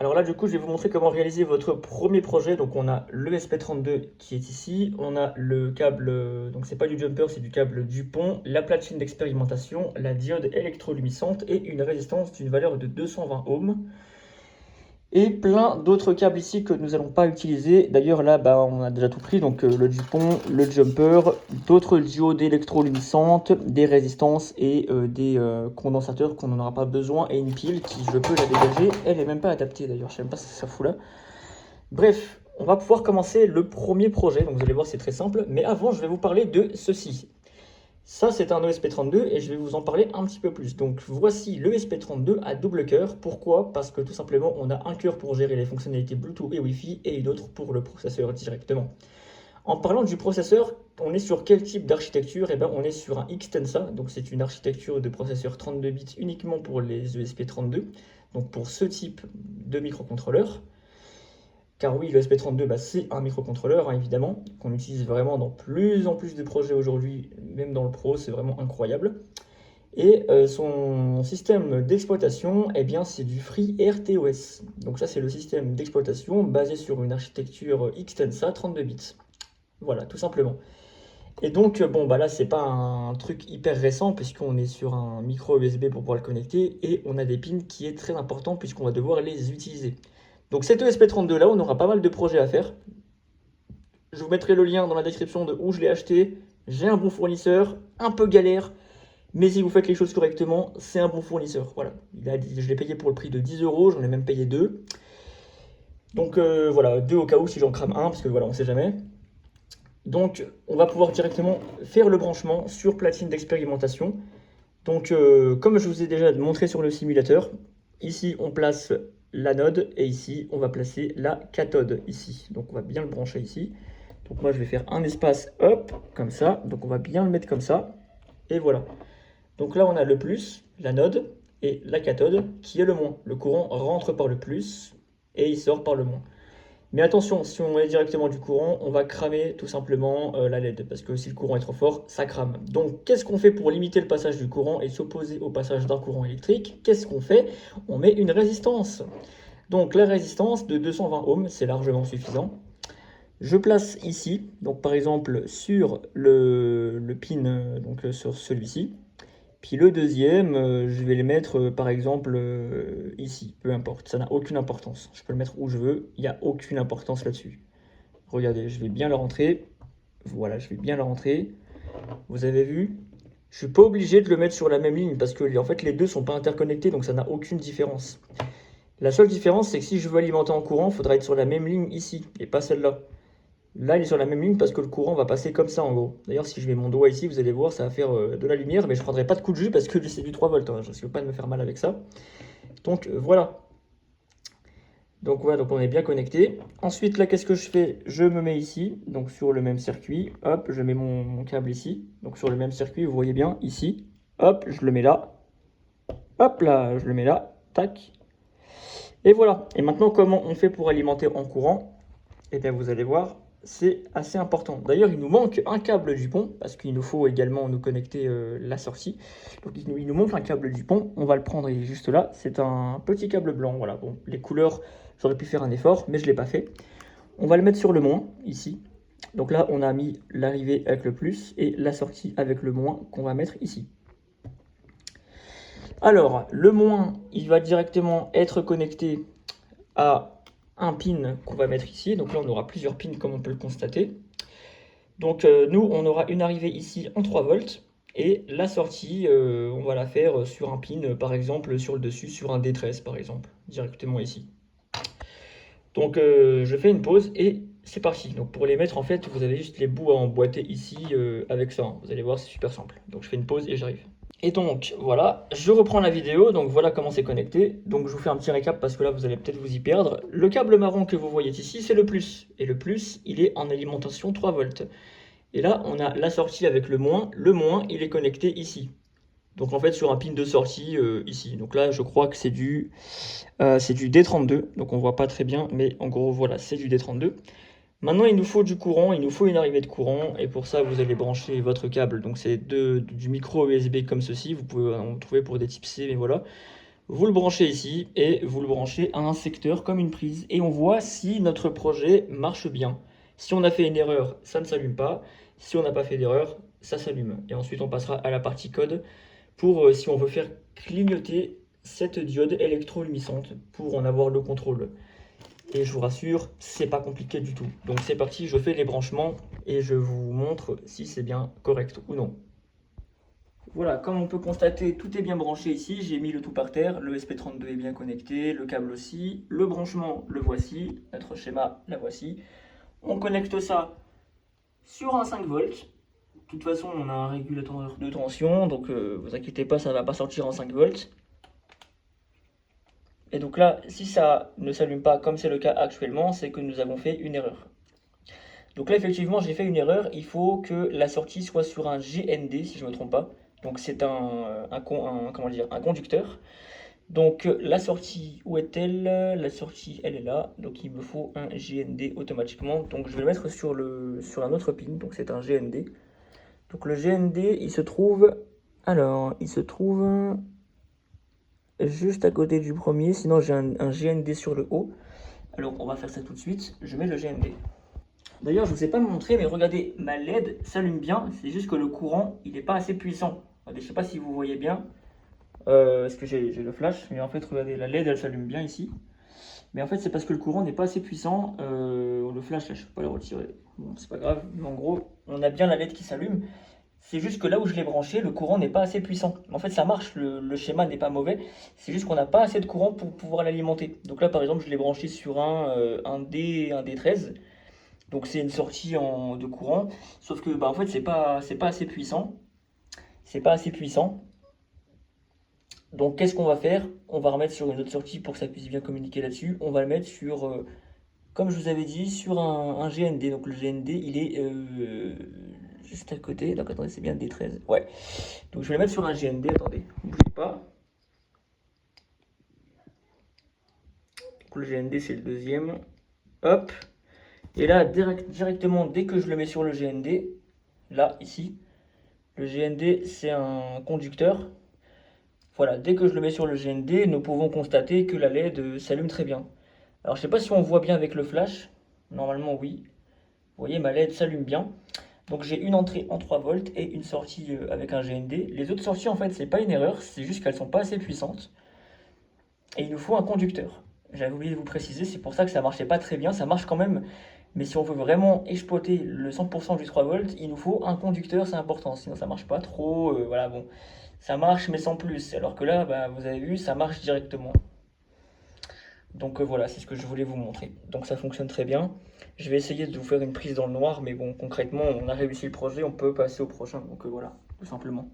Alors là, du coup, je vais vous montrer comment réaliser votre premier projet. Donc, on a le SP32 qui est ici. On a le câble, donc c'est pas du jumper, c'est du câble Dupont, la platine d'expérimentation, la diode électroluminescente et une résistance d'une valeur de 220 ohms. Et plein d'autres câbles ici que nous n'allons pas utiliser. D'ailleurs, là, on a déjà tout pris. Donc, le Dupont, le jumper, d'autres diodes électroluminescentes, des résistances et des condensateurs qu'on n'en aura pas besoin. Et une pile qui, je peux la dégager. Elle n'est même pas adaptée d'ailleurs. Je ne sais même pas ce que ça fout là. Bref, on va pouvoir commencer le premier projet. Donc, vous allez voir, c'est très simple. Mais avant, je vais vous parler de ceci. Ça, c'est un ESP32 et je vais vous en parler un petit peu plus. Donc, voici le ESP32 à double cœur. Pourquoi? Parce que tout simplement, on a un cœur pour gérer les fonctionnalités Bluetooth et Wi-Fi et une autre pour le processeur directement. En parlant du processeur, on est sur quel type d'architecture? Eh bien, on est sur un Xtensa. Donc, c'est une architecture de processeur 32 bits uniquement pour les ESP32. Donc, pour ce type de microcontrôleur. Car oui, le SP32, c'est un microcontrôleur, hein, évidemment, qu'on utilise vraiment dans plus en plus de projets aujourd'hui, même dans le pro, c'est vraiment incroyable. Et son système d'exploitation, eh bien, c'est du FreeRTOS. Donc ça, c'est le système d'exploitation basé sur une architecture Xtensa 32 bits. Voilà, tout simplement. Et donc, bon, là, c'est pas un truc hyper récent, puisqu'on est sur un micro USB pour pouvoir le connecter, et on a des pins qui est très important, puisqu'on va devoir les utiliser. Donc cet ESP32 là, on aura pas mal de projets à faire. Je vous mettrai le lien dans la description de où je l'ai acheté. J'ai un bon fournisseur, un peu galère, mais si vous faites les choses correctement, c'est un bon fournisseur. Voilà, je l'ai payé pour le prix de 10 euros, j'en ai même payé 2. Donc voilà, 2 au cas où si j'en crame un, parce que voilà, on sait jamais. Donc on va pouvoir directement faire le branchement sur platine d'expérimentation. Donc comme je vous ai déjà montré sur le simulateur, ici on place l'anode et ici on va placer la cathode ici. Donc on va bien le brancher ici. Donc moi je vais faire un espace hop comme ça. Donc on va bien le mettre comme ça. Et voilà. Donc là on a le plus, l'anode et la cathode qui est le moins. Le courant rentre par le plus et il sort par le moins. Mais attention, si on met directement du courant, on va cramer tout simplement la LED, parce que si le courant est trop fort, ça crame. Donc qu'est-ce qu'on fait pour limiter le passage du courant et s'opposer au passage d'un courant électrique? Qu'est-ce qu'on fait? On met une résistance. Donc la résistance de 220 ohms, c'est largement suffisant. Je place ici, donc par exemple sur le pin, donc sur celui-ci. Puis le deuxième, je vais le mettre par exemple ici, peu importe, ça n'a aucune importance. Je peux le mettre où je veux, il n'y a aucune importance là-dessus. Regardez, je vais bien le rentrer. Voilà, je vais bien le rentrer. Vous avez vu? Je suis pas obligé de le mettre sur la même ligne parce que en fait les deux sont pas interconnectés, donc ça n'a aucune différence. La seule différence, c'est que si je veux alimenter en courant, il faudra être sur la même ligne ici et pas celle-là. Là, il est sur la même ligne parce que le courant va passer comme ça en gros. D'ailleurs, si je mets mon doigt ici, vous allez voir, ça va faire de la lumière, mais je ne prendrai pas de coup de jus parce que c'est du 3 volts. Hein, je ne risque pas de me faire mal avec ça. Donc voilà. Donc voilà, donc on est bien connecté. Ensuite, là, qu'est-ce que je fais? Je me mets ici, donc sur le même circuit. Hop, je mets mon câble ici. Donc sur le même circuit, vous voyez bien, ici. Hop, je le mets là. Hop là, je le mets là. Tac. Et voilà. Et maintenant, comment on fait pour alimenter en courant? Eh bien, vous allez voir, c'est assez important. D'ailleurs, il nous manque un câble Dupont, parce qu'il nous faut également nous connecter la sortie. Donc, il nous manque un câble Dupont. On va le prendre, il est juste là. C'est un petit câble blanc. Voilà, bon, les couleurs, j'aurais pu faire un effort, mais je ne l'ai pas fait. On va le mettre sur le moins, ici. Donc là, on a mis l'arrivée avec le plus et la sortie avec le moins qu'on va mettre ici. Alors, le moins, il va directement être connecté à un pin qu'on va mettre ici. Donc là, on aura plusieurs pins comme on peut le constater. Donc nous, on aura une arrivée ici en 3 volts. Et la sortie, on va la faire sur un pin, par exemple, sur le dessus, sur un D13, par exemple, directement ici. Donc je fais une pause et c'est parti. Donc pour les mettre, en fait, vous avez juste les bouts à emboîter ici avec ça. Vous allez voir, c'est super simple. Donc je fais une pause et j'arrive. Et donc voilà, je reprends la vidéo, donc voilà comment c'est connecté. Donc je vous fais un petit récap parce que là vous allez peut-être vous y perdre. Le câble marron que vous voyez ici, c'est le plus. Et le plus, il est en alimentation 3 volts. Et là, on a la sortie avec le moins. Le moins, il est connecté ici. Donc en fait sur un pin de sortie ici. Donc là je crois que c'est du D32. Donc on voit pas très bien, mais en gros voilà, c'est du D32. Maintenant, il nous faut du courant, il nous faut une arrivée de courant, et pour ça, vous allez brancher votre câble. Donc, c'est du micro USB comme ceci. Vous pouvez en trouver pour des types C, mais voilà. Vous le branchez ici et vous le branchez à un secteur comme une prise. Et on voit si notre projet marche bien. Si on a fait une erreur, ça ne s'allume pas. Si on n'a pas fait d'erreur, ça s'allume. Et ensuite, on passera à la partie code pour si on veut faire clignoter cette diode électroluminescente pour en avoir le contrôle. Et je vous rassure, c'est pas compliqué du tout. Donc c'est parti, je fais les branchements et je vous montre si c'est bien correct ou non. Voilà, comme on peut constater, tout est bien branché ici. J'ai mis le tout par terre, le SP32 est bien connecté, le câble aussi. Le branchement, le voici, notre schéma, la voici. On connecte ça sur un 5 volts. De toute façon, on a un régulateur de tension, donc vous inquiétez pas, ça ne va pas sortir en 5 volts. Et donc là, si ça ne s'allume pas comme c'est le cas actuellement, c'est que nous avons fait une erreur. Donc là, effectivement, j'ai fait une erreur. Il faut que la sortie soit sur un GND, si je ne me trompe pas. Donc c'est comment dire, un conducteur. Donc la sortie, où est-elle? La sortie, elle est là. Donc il me faut un GND automatiquement. Donc je vais le mettre sur un autre pin. Donc c'est un GND. Donc le GND, il se trouve... Alors, il se trouve juste à côté du premier. Sinon, j'ai un GND sur le haut. Alors, on va faire ça tout de suite. Je mets le GND. D'ailleurs, je ne vous ai pas montré, mais regardez, ma LED s'allume bien. C'est juste que le courant, il n'est pas assez puissant. Regardez, je ne sais pas si vous voyez bien. Parce que j'ai le flash. Mais en fait, regardez, la LED, elle s'allume bien ici. Mais en fait, c'est parce que le courant n'est pas assez puissant. Le flash, là, je ne peux pas le retirer. Bon, c'est pas grave. Mais en gros, on a bien la LED qui s'allume. C'est juste que là où je l'ai branché, le courant n'est pas assez puissant. En fait, ça marche, le schéma n'est pas mauvais. C'est juste qu'on n'a pas assez de courant pour pouvoir l'alimenter. Donc là, par exemple, je l'ai branché sur un D13. Donc c'est une sortie de courant. Sauf que bah, en fait, c'est pas assez puissant. C'est pas assez puissant. Donc qu'est-ce qu'on va faire? On va remettre sur une autre sortie pour que ça puisse bien communiquer là-dessus. On va le mettre sur, comme je vous avais dit, sur un GND. Donc le GND, il est juste à côté. Donc attendez, c'est bien le D13. Ouais. Donc je vais le mettre sur un GND. Attendez, ne bougez pas. Donc, le GND, c'est le deuxième. Hop. Et là, directement, dès que je le mets sur le GND, là, ici, le GND, c'est un conducteur. Voilà, dès que je le mets sur le GND, nous pouvons constater que la LED s'allume très bien. Alors, je ne sais pas si on voit bien avec le flash. Normalement, oui. Vous voyez, ma LED s'allume bien. Donc, j'ai une entrée en 3 volts et une sortie avec un GND. Les autres sorties, en fait, c'est pas une erreur, c'est juste qu'elles sont pas assez puissantes. Et il nous faut un conducteur. J'avais oublié de vous préciser, c'est pour ça que ça marchait pas très bien. Ça marche quand même, mais si on veut vraiment exploiter le 100% du 3 volts, il nous faut un conducteur, c'est important. Sinon, ça marche pas trop. Voilà, bon, ça marche, mais sans plus. Alors que là, bah, vous avez vu, ça marche directement. Donc voilà, c'est ce que je voulais vous montrer. Donc ça fonctionne très bien. Je vais essayer de vous faire une prise dans le noir, mais bon, concrètement, on a réussi le projet, on peut passer au prochain. Donc voilà, tout simplement.